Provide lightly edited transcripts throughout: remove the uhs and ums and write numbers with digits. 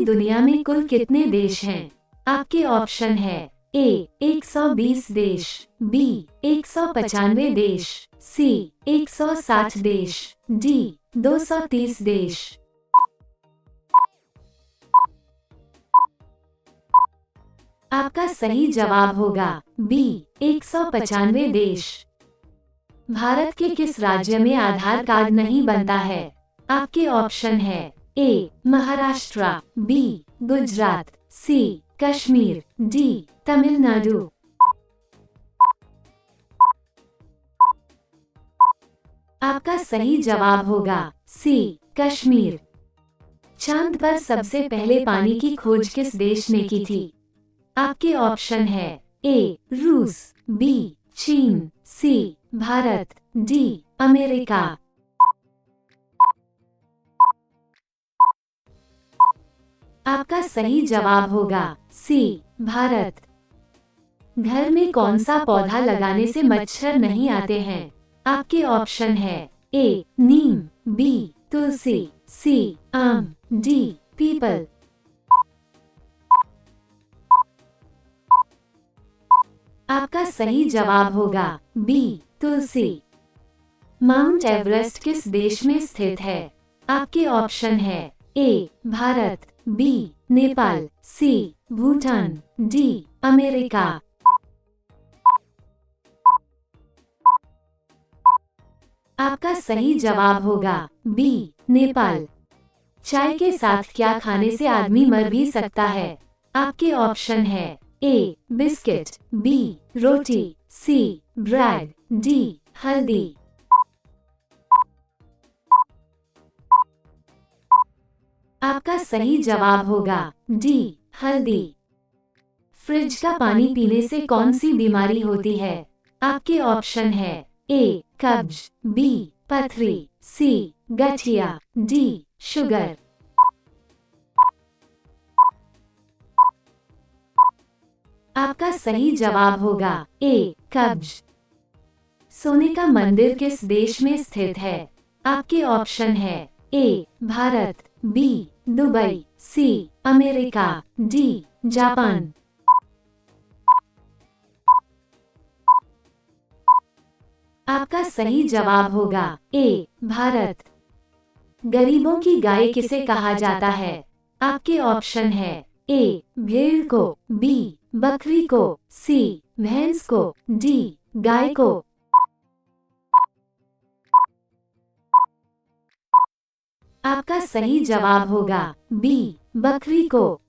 दुनिया में कुल कितने देश हैं? आपके ऑप्शन है ए 120 देश, बी 195 देश, सी 160 देश, डी 230 देश। आपका सही जवाब होगा बी 195 देश। भारत के किस राज्य में आधार कार्ड नहीं बनता है? आपके ऑप्शन है ए महाराष्ट्र, बी गुजरात, सी कश्मीर, डी तमिलनाडु। आपका सही जवाब होगा सी कश्मीर। चांद पर सबसे पहले पानी की खोज किस देश ने की थी? आपके ऑप्शन है ए रूस, बी चीन, सी भारत, डी अमेरिका। आपका सही जवाब होगा सी भारत। घर में कौन सा पौधा लगाने से मच्छर नहीं आते हैं? आपके ऑप्शन है ए नीम, बी तुलसी, सी आम, डी पीपल। आपका सही जवाब होगा बी तुलसी। माउंट एवरेस्ट किस देश में स्थित है? आपके ऑप्शन है A Bharat, B Nepal, C Bhutan, D America. आपका सही जवाब होगा बी नेपाल। चाय के साथ क्या खाने से आदमी मर भी सकता है? आपके ऑप्शन है ए बिस्किट, बी रोटी, सी ब्रेड, डी हल्दी। आपका सही जवाब होगा डी हल्दी। फ्रिज का पानी पीने से कौन सी बीमारी होती है? आपके ऑप्शन है ए कब्ज, बी पथरी, सी गठिया, डी शुगर। आपका सही जवाब होगा ए कब्ज। सोने का मंदिर किस देश में स्थित है? आपके ऑप्शन है A Bharat, B Dubai, C America, D Japan. आपका सही जवाब होगा ए भारत। गरीबों की गाय किसे कहा जाता है? आपके ऑप्शन है ए भेड़ को, बी बकरी को, सी भैंस को, डी गाय को। आपका सही जवाब होगा बी बकरी को।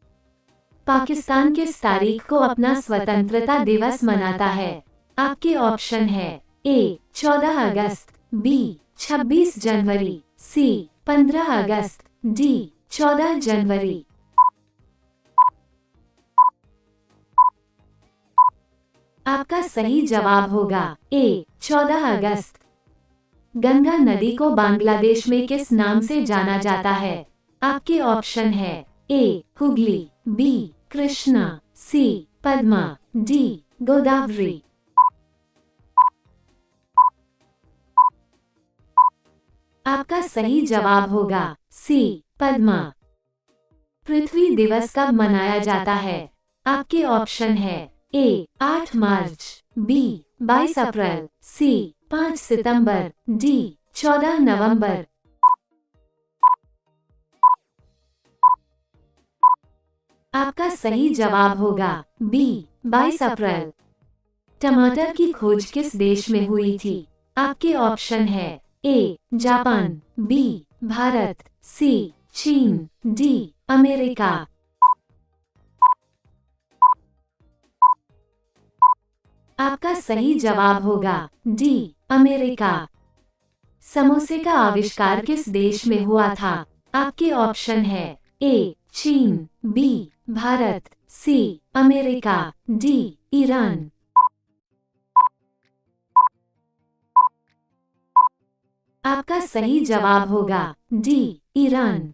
पाकिस्तान किस तारीख को अपना स्वतंत्रता दिवस मनाता है? आपके ऑप्शन है ए 14 अगस्त, बी 26 जनवरी, सी 15 अगस्त, डी 14 जनवरी। आपका सही जवाब होगा ए 14 अगस्त। गंगा नदी को बांग्लादेश में किस नाम से जाना जाता है? आपके ऑप्शन है ए हुगली, बी कृष्णा, सी पद्मा, डी गोदावरी। आपका सही जवाब होगा सी पद्मा। पृथ्वी दिवस कब मनाया जाता है? आपके ऑप्शन है ए 8 मार्च, बी 22 अप्रैल, सी 5 सितंबर, डी 14 नवंबर। आपका सही जवाब होगा बी 22 अप्रैल। टमाटर की खोज किस देश में हुई थी? आपके ऑप्शन है ए जापान, बी भारत, सी चीन, डी अमेरिका। आपका सही जवाब होगा डी अमेरिका। समोसे का आविष्कार किस देश में हुआ था? आपके ऑप्शन है ए चीन, B Bharat, C America, D Iran. आपका सही जवाब होगा डी ईरान।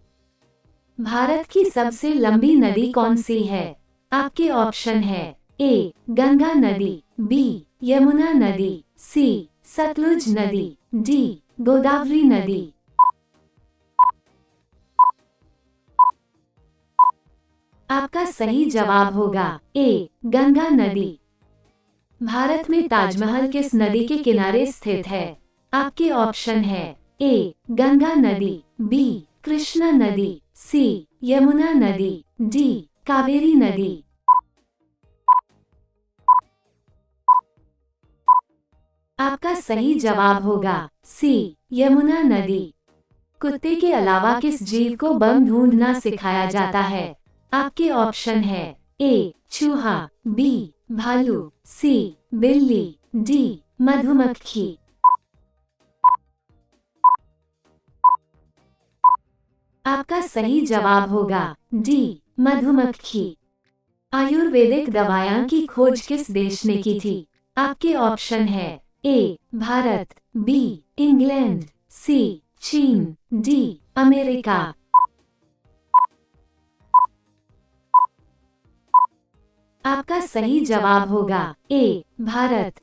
भारत की सबसे लंबी नदी कौन सी है? आपके ऑप्शन है ए गंगा नदी, बी यमुना नदी, सी सतलुज नदी, डी गोदावरी नदी। आपका सही जवाब होगा ए गंगा नदी। भारत में ताजमहल किस नदी के किनारे स्थित है? आपके ऑप्शन है ए गंगा नदी, बी कृष्णा नदी, सी यमुना नदी, डी कावेरी नदी। आपका सही जवाब होगा सी यमुना नदी। कुत्ते के अलावा किस जीव को बम ढूंढना सिखाया जाता है? आपके ऑप्शन है ए चूहा, बी भालू, सी बिल्ली, डी मधुमक्खी। आपका सही जवाब होगा डी मधुमक्खी। आयुर्वेदिक दवाओं की खोज किस देश ने की थी? आपके ऑप्शन है ए भारत, बी इंग्लैंड, सी चीन, डी अमेरिका। आपका सही जवाब होगा ए भारत।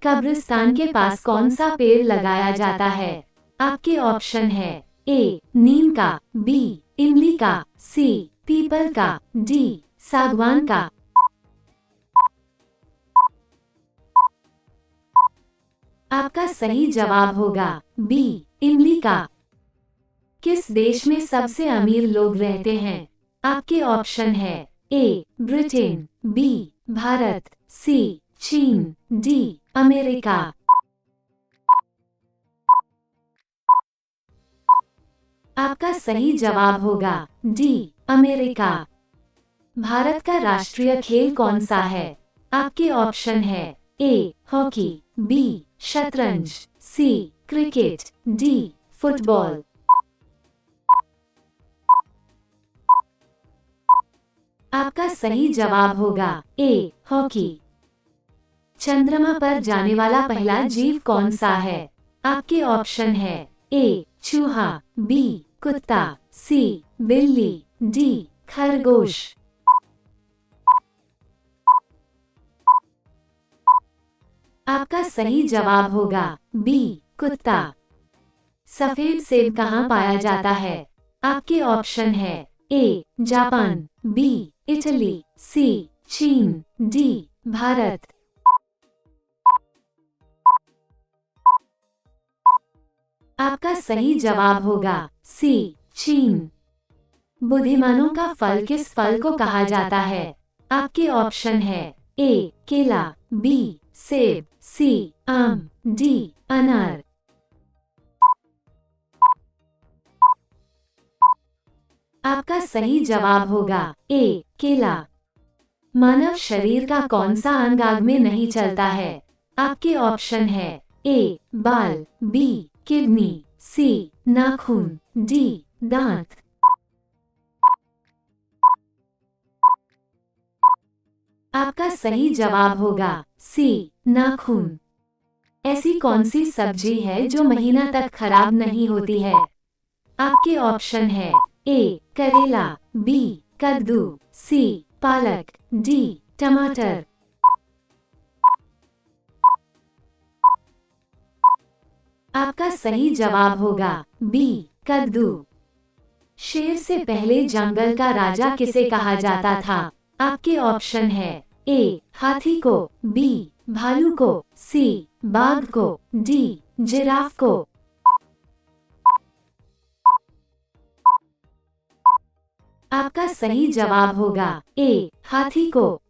कब्रिस्तान के पास कौन सा पेड़ लगाया जाता है? आपके ऑप्शन है ए नीम का, बी इमली का, सी पीपल का, डी सागवान का। आपका सही जवाब होगा बी इमली का। किस देश में सबसे अमीर लोग रहते हैं? आपके ऑप्शन है ए ब्रिटेन, बी भारत, सी चीन, डी अमेरिका। आपका सही जवाब होगा डी अमेरिका। भारत का राष्ट्रीय खेल कौन सा है? आपके ऑप्शन है ए हॉकी, बी शतरंज, सी क्रिकेट, डी फुटबॉल। आपका सही जवाब होगा ए हॉकी। चंद्रमा पर जाने वाला पहला जीव कौन सा है? आपके ऑप्शन है ए चूहा, बी कुत्ता, सी बिल्ली, डी खरगोश। आपका सही जवाब होगा बी कुत्ता। सफेद सेब कहाँ पाया जाता है? आपके ऑप्शन है ए जापान, बी इटली, सी चीन, डी भारत। आपका सही जवाब होगा सी चीन। बुद्धिमानों का फल किस फल को कहा जाता है? आपके ऑप्शन है ए केला, बी सेब, सी आम, डी अनार। आपका सही जवाब होगा ए केला। मानव शरीर का कौन सा अंग आग में नहीं चलता है? आपके ऑप्शन है ए बाल, बी किडनी, सी नाखून, डी दांत। आपका सही जवाब होगा सी नाखून। ऐसी कौन सी सब्जी है जो महीना तक खराब नहीं होती है? आपके ऑप्शन है ए करेला, बी कद्दू, सी पालक, डी टमाटर। आपका सही जवाब होगा बी कद्दू। शेर से पहले जंगल का राजा किसे कहा जाता था? आपके ऑप्शन है ए हाथी को, बी भालू को, सी बाघ को, डी जिराफ को। आपका सही जवाब होगा ए हाथी को।